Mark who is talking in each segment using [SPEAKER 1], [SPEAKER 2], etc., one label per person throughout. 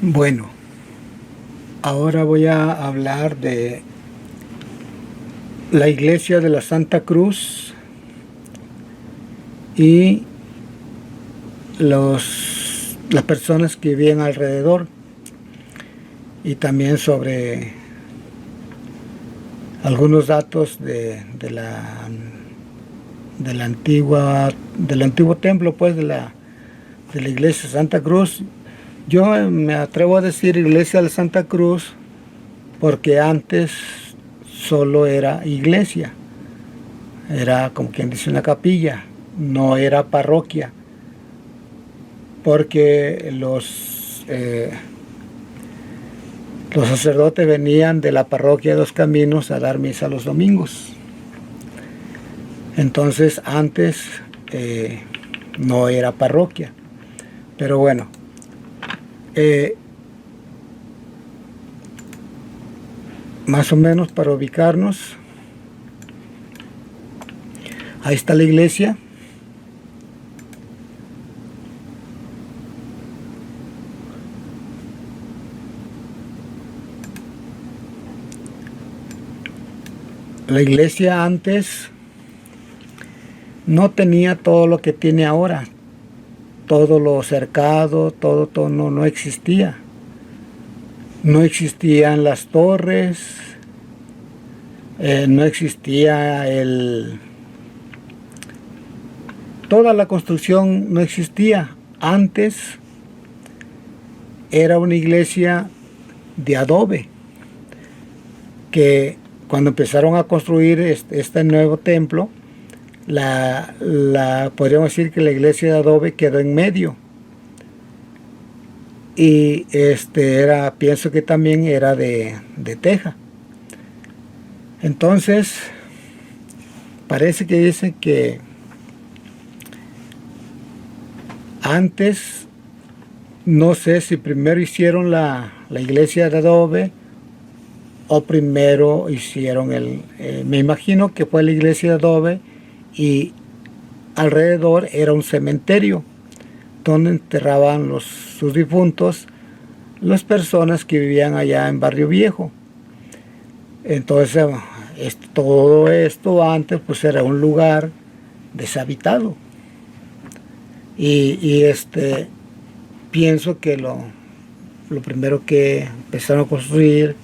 [SPEAKER 1] Bueno, ahora voy a hablar de la iglesia de la Santa Cruz y las personas que viven alrededor, y también sobre algunos datos del antiguo templo, pues, de la iglesia de Santa Cruz. Yo me atrevo a decir iglesia de la Santa Cruz porque antes solo era iglesia, era como quien dice una capilla, no era parroquia, porque los sacerdotes venían de la parroquia de Dos Caminos a dar misa los domingos. Entonces antes no era parroquia. Pero bueno, más o menos para ubicarnos, ahí está la iglesia. La iglesia antes no tenía todo lo que tiene ahora, todo lo cercado, todo no existía. No existían las torres, no existía toda la construcción no existía. Antes era una iglesia de adobe, que cuando empezaron a construir este nuevo templo, podríamos decir que la iglesia de adobe quedó en medio. Y pienso que también era de teja. Entonces parece que dicen que antes, no sé si primero hicieron la iglesia de adobe o primero hicieron me imagino que fue la iglesia de adobe, y alrededor era un cementerio donde enterraban sus difuntos, las personas que vivían allá en Barrio Viejo. Entonces todo esto antes pues era un lugar deshabitado, y pienso que lo primero que empezaron a construir,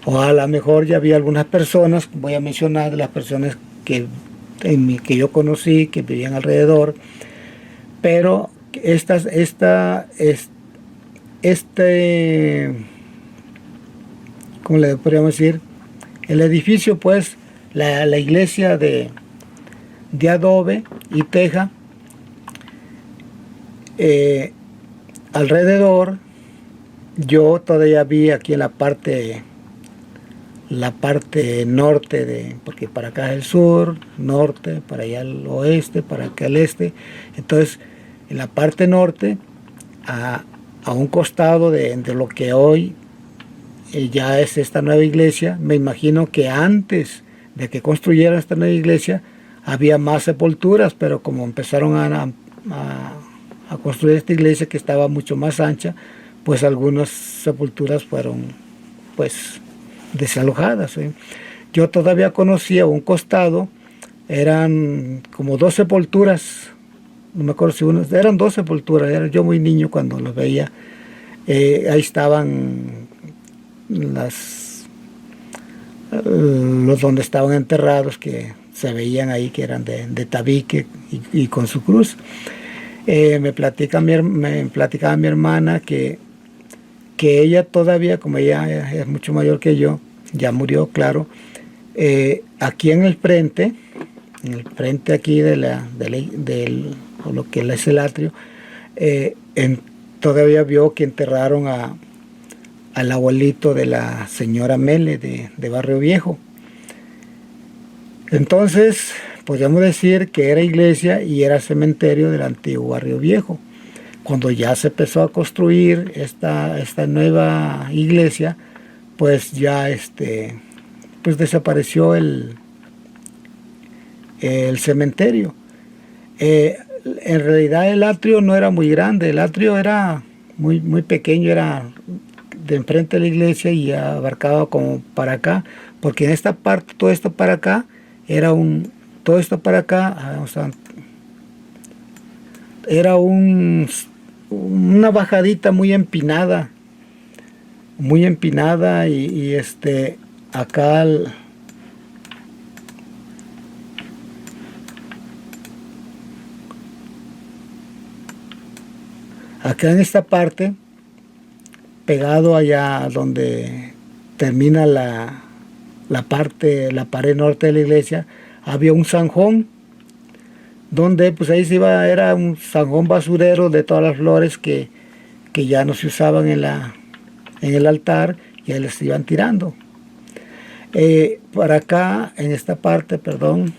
[SPEAKER 1] o a lo mejor ya había algunas personas, voy a mencionar de las personas que yo conocí, que vivían alrededor, pero ¿cómo le podríamos decir? El edificio, pues, la iglesia de adobe y teja, alrededor, yo todavía vi aquí en la parte norte, porque para acá es el sur, norte, para allá el oeste, para acá el este. Entonces, en la parte norte, a un costado de lo que hoy ya es esta nueva iglesia, me imagino que antes de que construyeran esta nueva iglesia había más sepulturas, pero como empezaron a construir esta iglesia, que estaba mucho más ancha, pues algunas sepulturas fueron pues desalojadas. Yo todavía conocía un costado, eran como 2 sepulturas, no me acuerdo si eran 2 sepulturas, era yo muy niño cuando los veía. Ahí estaban los donde estaban enterrados, que se veían ahí que eran de tabique y con su cruz. Me platicaba mi hermana que ella todavía, como ella es mucho mayor que yo, ya murió, claro, aquí en el frente aquí de lo que es el atrio, todavía vio que enterraron al abuelito de la señora Mele de Barrio Viejo. Entonces podríamos decir que era iglesia y era cementerio del antiguo Barrio Viejo. Cuando ya se empezó a construir esta nueva iglesia, pues ya pues desapareció el cementerio. En realidad el atrio no era muy grande, el atrio era muy pequeño, era de enfrente de la iglesia y abarcaba como para acá, porque en esta parte, todo esto para acá, todo esto para acá, era una bajadita muy empinada y acá acá en esta parte, pegado allá donde termina la pared norte de la iglesia, había un zanjón, donde pues ahí se iba, era un zanjón basurero de todas las flores que ya no se usaban en el altar, y ahí les iban tirando. Por acá, en esta parte, perdón,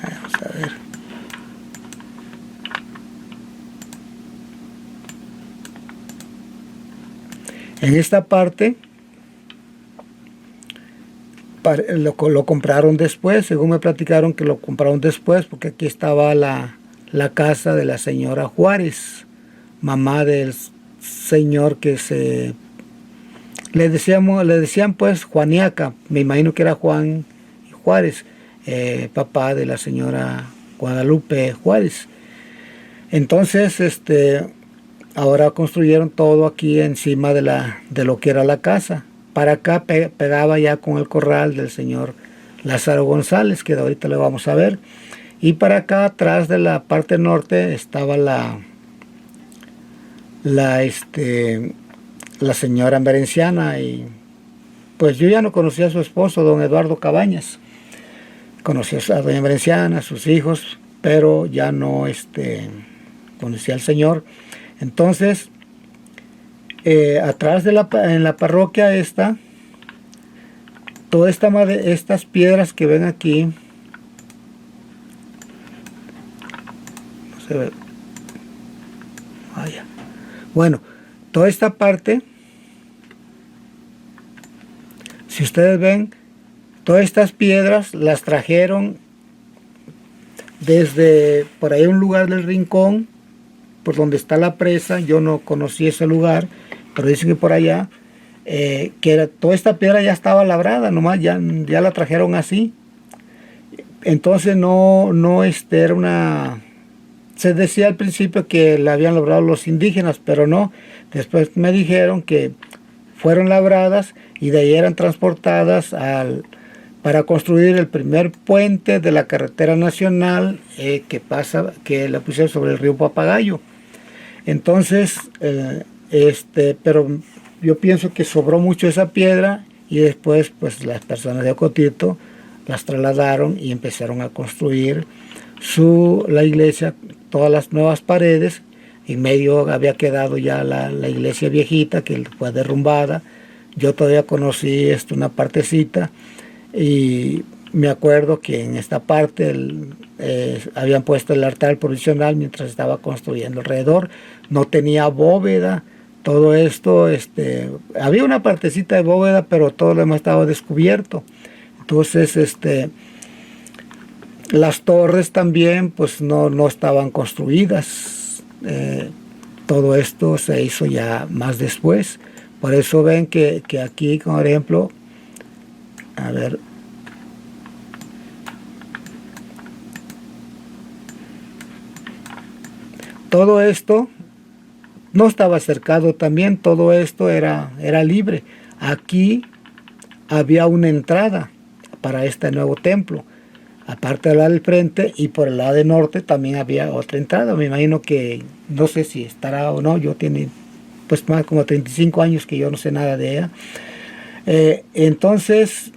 [SPEAKER 1] vamos a ver. En esta parte lo compraron después, según me platicaron que lo compraron después, porque aquí estaba la casa de la señora Juárez, mamá del señor que le decían pues Juaniaca, me imagino que era Juan Juárez, papá de la señora Guadalupe Juárez. Entonces, ahora construyeron todo aquí encima de lo que era la casa. Para acá pegaba ya con el corral del señor Lázaro González, que ahorita lo vamos a ver. Y para acá, atrás de la parte norte, estaba la señora Merenciana. Y pues yo ya no conocía a su esposo, don Eduardo Cabañas. Conocía a doña Merenciana, a sus hijos, pero ya no conocía al señor. Entonces, atrás en la parroquia todas estas piedras que ven aquí, no se ve, vaya, bueno, toda esta parte, si ustedes ven, todas estas piedras las trajeron desde por ahí, un lugar del Rincón, por donde está la presa. Yo no conocí ese lugar, pero dicen que por allá, toda esta piedra ya estaba labrada, nomás ya la trajeron así. Entonces no era una... Se decía al principio que la habían labrado los indígenas, pero no. Después me dijeron que fueron labradas y de ahí eran transportadas para construir el primer puente de la carretera nacional que la pusieron sobre el río Papagayo. Entonces, pero yo pienso que sobró mucho esa piedra, y después pues las personas de Ocotito las trasladaron y empezaron a construir la iglesia, todas las nuevas paredes. En medio había quedado ya la iglesia viejita, que fue derrumbada. Yo todavía conocí una partecita, y me acuerdo que en esta parte habían puesto el altar provisional mientras estaba construyendo alrededor. No tenía bóveda, todo esto, había una partecita de bóveda, pero todo lo demás estaba descubierto. Entonces, las torres también pues no estaban construidas. Todo esto se hizo ya más después. Por eso ven que aquí, por ejemplo, a ver, todo esto no estaba cercado también, todo esto era libre. Aquí había una entrada para este nuevo templo, aparte del lado del frente, y por el lado del norte también había otra entrada. Me imagino que, no sé si estará o no, yo tiene pues más como 35 años que yo no sé nada de ella. Entonces,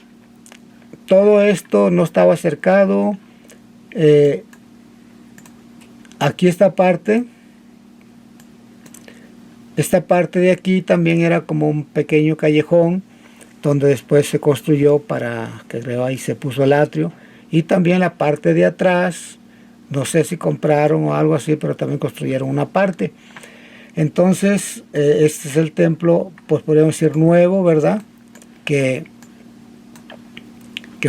[SPEAKER 1] todo esto no estaba cercado. Aquí esta parte de aquí también era como un pequeño callejón, donde después se construyó para que creo ahí se puso el atrio. Y también la parte de atrás, no sé si compraron o algo así, pero también construyeron una parte. Entonces, este es el templo, pues podríamos decir nuevo, ¿verdad? Que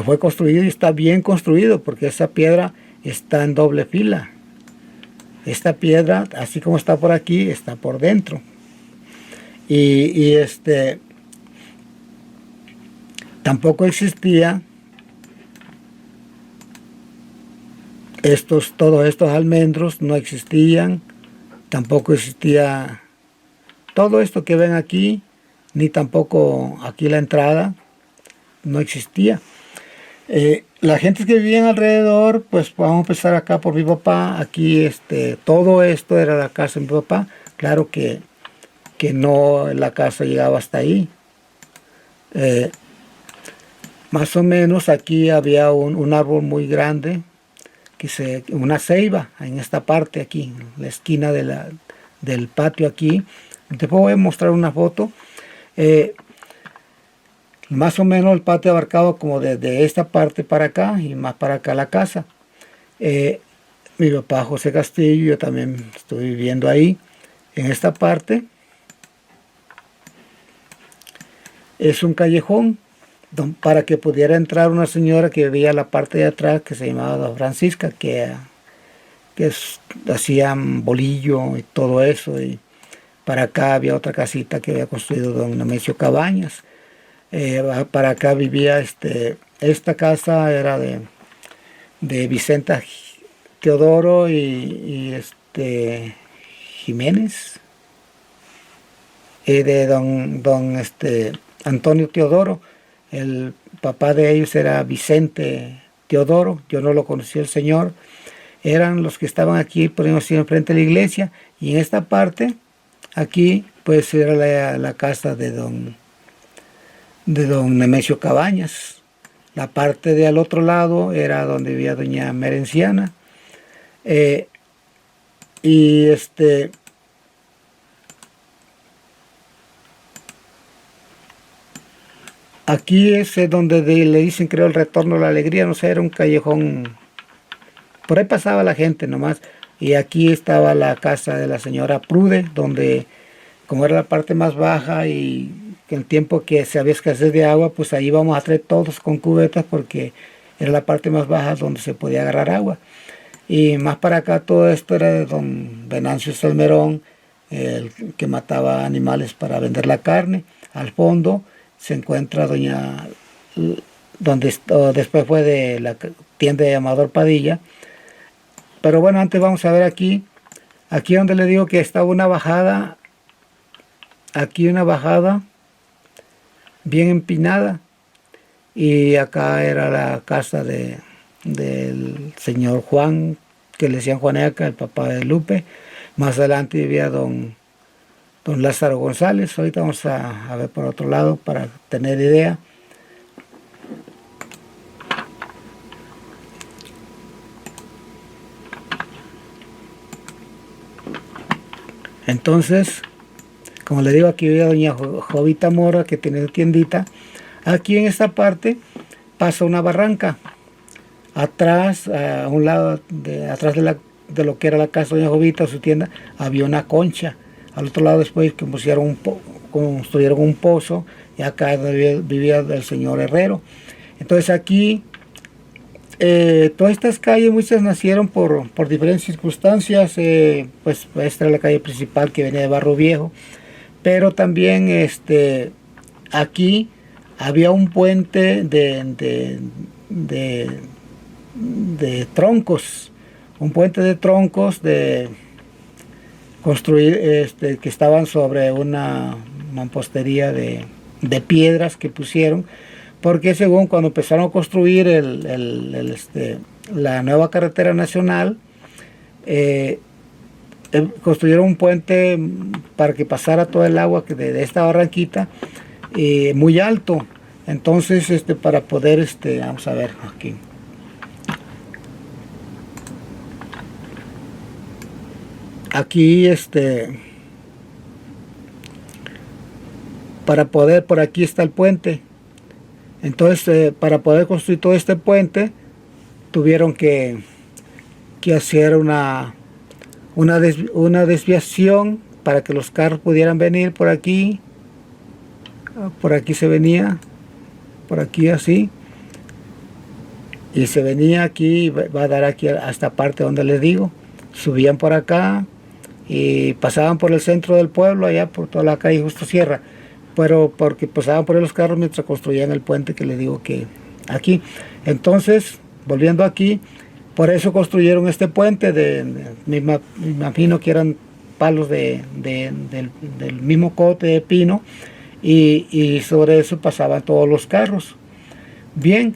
[SPEAKER 1] fue construido, y está bien construido, porque esa piedra está en doble fila. esta piedra, así como está por aquí, está por dentro. Y tampoco existía todos estos almendros, no existían, tampoco existía todo esto que ven aquí, ni tampoco aquí la entrada, no existía. La gente que vivía alrededor, pues vamos a empezar acá por mi papá. Aquí todo esto era la casa de mi papá. Claro que no, la casa llegaba hasta ahí. Más o menos aquí había un árbol muy grande, una ceiba en esta parte aquí, en la esquina del patio aquí. Te voy a mostrar una foto. Más o menos el patio abarcaba como desde esta parte para acá y más para acá la casa. Mi papá José Castillo, yo también estoy viviendo ahí. En esta parte es un callejón para que pudiera entrar una señora que vivía en la parte de atrás, que se llamaba Doña Francisca, que hacían bolillo y todo eso. Y para acá había otra casita que había construido don Nemesio Cabañas. Para acá vivía esta casa era de Vicenta Teodoro y Jiménez, de don Antonio Teodoro. El papá de ellos era Vicente Teodoro, yo no lo conocí el señor. Eran los que estaban aquí, por ejemplo, enfrente de la iglesia, y en esta parte aquí pues era la casa de don Nemesio Cabañas. La parte de al otro lado era donde vivía doña Merenciana. Y aquí es donde le dicen, creo, el retorno a la alegría. No sé, era un callejón, por ahí pasaba la gente nomás. Y aquí estaba la casa de la señora Prude, donde, como era la parte más baja y que el tiempo que se había escasez de agua, pues ahí íbamos a traer todos con cubetas, porque era la parte más baja donde se podía agarrar agua. Y más para acá todo esto era de don Venancio Salmerón, el que mataba animales para vender la carne. Al fondo se encuentra después fue de la tienda de Amador Padilla. Pero bueno, antes vamos a ver aquí donde le digo que estaba una bajada, aquí una bajada bien empinada, y acá era la casa del señor Juan, que le decían Juaneca, el papá de Lupe. Más adelante vivía don Lázaro González. Ahorita vamos a ver por otro lado para tener idea. Entonces, como le digo, aquí vivía doña Jovita Mora, que tiene tiendita. Aquí en esta parte pasa una barranca. Atrás, a un lado, atrás de lo que era la casa de doña Jovita, su tienda, había una concha. Al otro lado después que construyeron un pozo, y acá vivía el señor Herrero. Entonces aquí, todas estas calles, muchas nacieron por diferentes circunstancias. Pues esta era la calle principal que venía de Barrio Viejo, pero también aquí había un puente de troncos, un puente de troncos que estaban sobre una mampostería de piedras que pusieron, porque según cuando empezaron a construir la nueva carretera nacional, construyeron un puente para que pasara todo el agua de esta barranquita, muy alto. Entonces para poder vamos a ver aquí, para poder, por aquí está el puente. Entonces para poder construir todo este puente tuvieron que hacer una desviación para que los carros pudieran venir por aquí. Por aquí se venía, por aquí así, y se venía aquí, va a dar aquí a esta parte donde les digo. subían por acá y pasaban por el centro del pueblo, allá por toda la calle Justo Sierra, pero porque pasaban por ahí los carros mientras construían el puente que les digo que aquí. Entonces, volviendo aquí, por eso construyeron este puente, me imagino que eran palos del mismo cote de pino, y sobre eso pasaban todos los carros. Bien,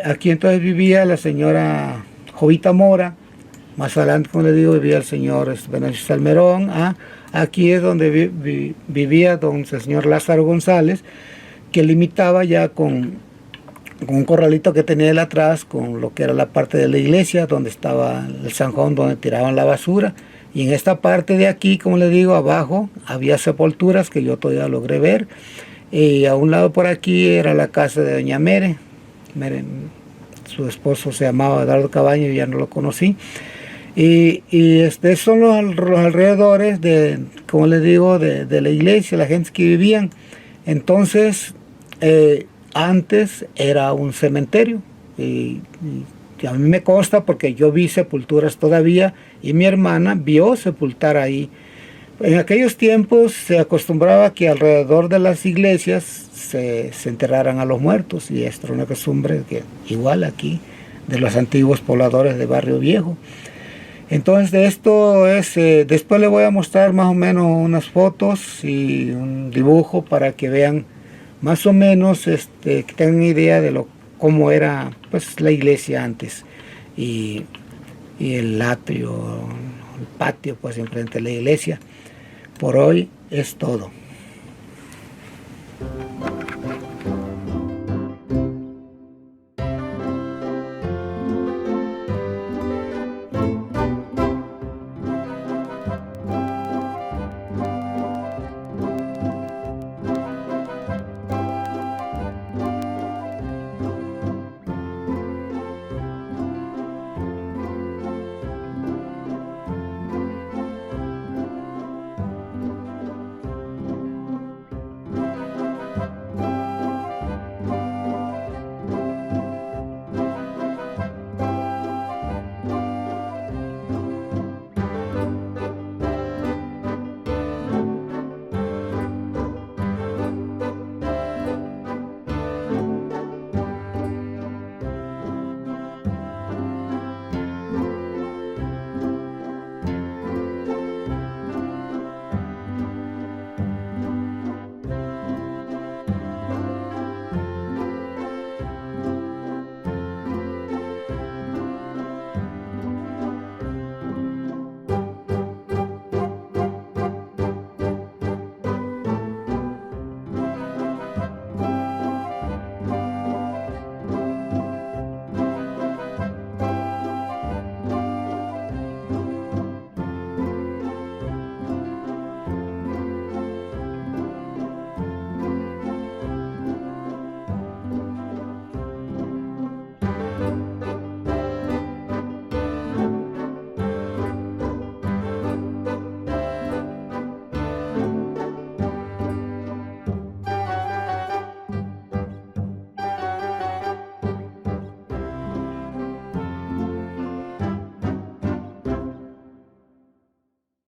[SPEAKER 1] aquí entonces vivía la señora Jovita Mora. Más adelante, como le digo, vivía el señor Benavides Salmerón. Aquí es donde vivía el señor Lázaro González, que limitaba ya con un corralito que tenía él atrás, con lo que era la parte de la iglesia, donde estaba el zanjón donde tiraban la basura. Y en esta parte de aquí, como le digo, abajo había sepulturas que yo todavía logré ver. Y a un lado por aquí era la casa de doña Mere. Su esposo se llamaba Eduardo Cabaño y ya no lo conocí. Y estos son los alrededores como les digo, de la iglesia, la gente que vivían. Entonces, antes era un cementerio. Y a mí me consta porque yo vi sepulturas todavía y mi hermana vio sepultar ahí. En aquellos tiempos se acostumbraba que alrededor de las iglesias se enterraran a los muertos, y esto era una costumbre que igual aquí de los antiguos pobladores de Barrio Viejo. Entonces de esto después les voy a mostrar más o menos unas fotos y un dibujo para que vean más o menos, que tengan idea de cómo era pues la iglesia antes, y el atrio, el patio pues enfrente de la iglesia. Por hoy es todo.